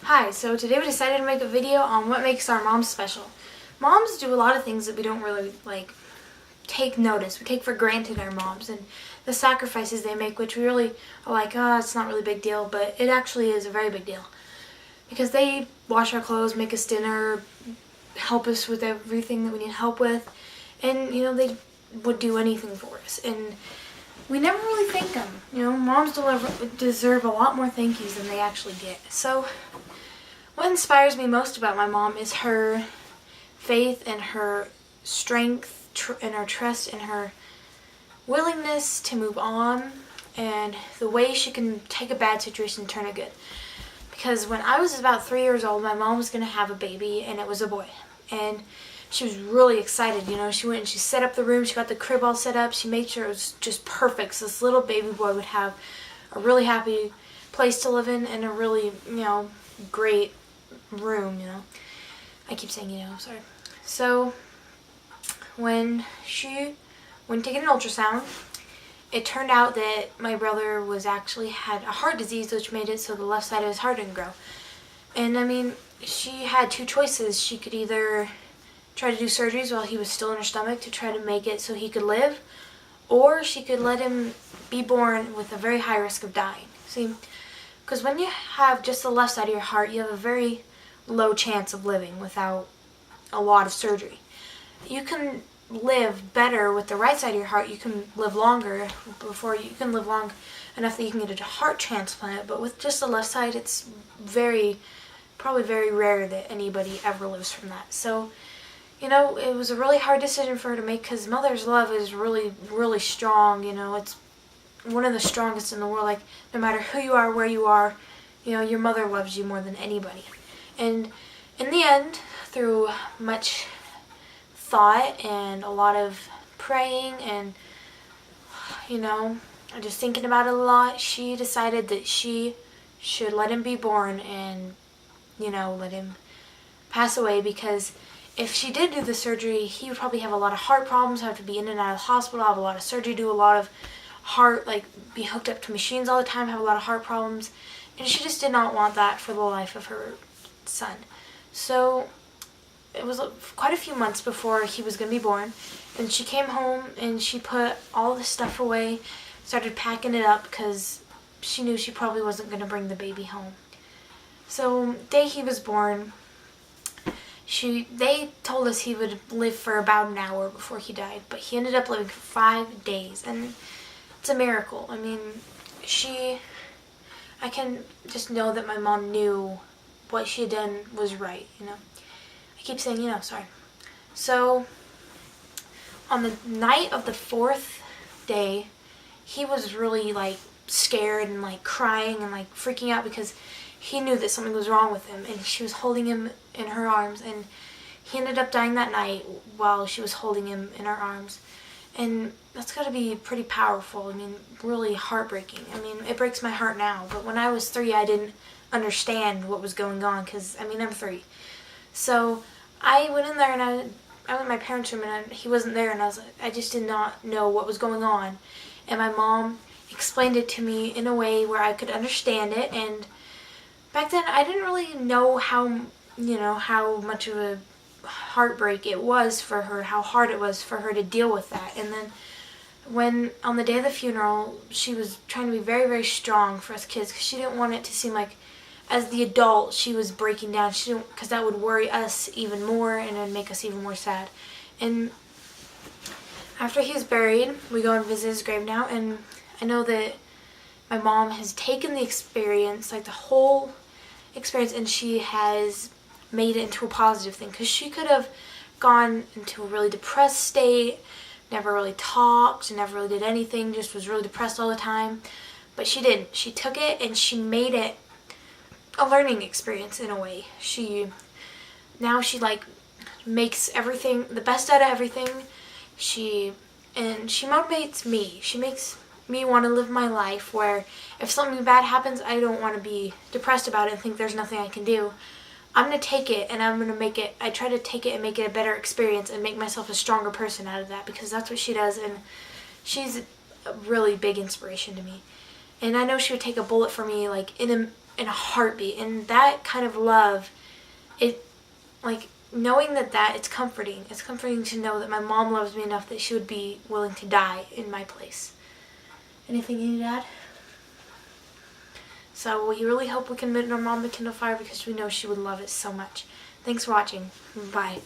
Hi, so today we decided to make a video on what makes our moms special. Moms do a lot of things that we don't really take notice. We take for granted our moms and the sacrifices they make, which we really are like, oh, it's not really a big deal, but it actually is a very big deal. Because they wash our clothes, make us dinner, help us with everything that we need help with, and they would do anything for us. And we never really thank them. Moms deserve a lot more thank yous than they actually get. So what inspires me most about my mom is her faith and her strength and her trust and her willingness to move on, and the way she can take a bad situation and turn it good. Because when I was about 3 years old, my mom was going to have a baby, and it was a boy. And she was really excited. She went and she set up the room, she got the crib all set up, she made sure it was just perfect so this little baby boy would have a really happy place to live in and a really, great room, I keep saying, sorry. So when she went to get an ultrasound, it turned out that my brother had a heart disease, which made it so the left side of his heart didn't grow. And she had two choices. She could either try to do surgeries while he was still in her stomach to try to make it so he could live, or she could let him be born with a very high risk of dying. See, because when you have just the left side of your heart, you have a very low chance of living without a lot of surgery. You can live better with the right side of your heart. You can live longer you can live long enough that you can get a heart transplant, but with just the left side, it's probably very rare that anybody ever lives from that. So it was a really hard decision for her to make, because mother's love is really, really strong. It's one of the strongest in the world. Like, no matter who you are, where you are, your mother loves you more than anybody. And in the end, through much thought and a lot of praying and, just thinking about it a lot, she decided that she should let him be born and, let him pass away, because if she did do the surgery, he would probably have a lot of heart problems, have to be in and out of the hospital, have a lot of surgery, do a lot of heart, be hooked up to machines all the time, have a lot of heart problems. And she just did not want that for the life of her son. So it was quite a few months before he was going to be born. And she came home and she put all the stuff away, started packing it up, because she knew she probably wasn't going to bring the baby home. So the day he was born, they told us he would live for about an hour before he died, but he ended up living for 5 days, and it's a miracle. I can just know that my mom knew what she had done was right, I keep saying, sorry. So on the night of the 4th day, he was really scared and crying and freaking out, because he knew that something was wrong with him, and she was holding him in her arms, and he ended up dying that night while she was holding him in her arms. And that's got to be pretty powerful. Really heartbreaking. It breaks my heart now, but when I was 3, I didn't understand what was going on, because I'm 3. So I went in there and I went in my parents' room, and he wasn't there, and I just did not know what was going on. And my mom explained it to me in a way where I could understand it, and back then I didn't really know how much of a heartbreak it was for her, how hard it was for her to deal with that. And then when on the day of the funeral, she was trying to be very, very strong for us kids, because she didn't want it to seem like as the adult she was breaking down. Because that would worry us even more, and it would make us even more sad. And after he's buried, we go and visit his grave now, and I know that my mom has taken the experience, the whole experience, and she has made it into a positive thing, because she could have gone into a really depressed state, never really talked, never really did anything, just was really depressed all the time. But she didn't. She took it and she made it a learning experience in a way. Now she makes everything the best out of everything. She motivates me. She makes me want to live my life where if something bad happens, I don't want to be depressed about it and think there's nothing I can do. I'm going to take it, and I'm going to make it, I try to take it and make it a better experience and make myself a stronger person out of that, because that's what she does, and she's a really big inspiration to me. And I know she would take a bullet for me, in a heartbeat. And that kind of love, it, like, knowing that it's comforting. It's comforting to know that my mom loves me enough that she would be willing to die in my place. Anything you need to add? So we really hope we can get our mom the Kindle Fire because we know she would love it so much. Thanks for watching. Bye.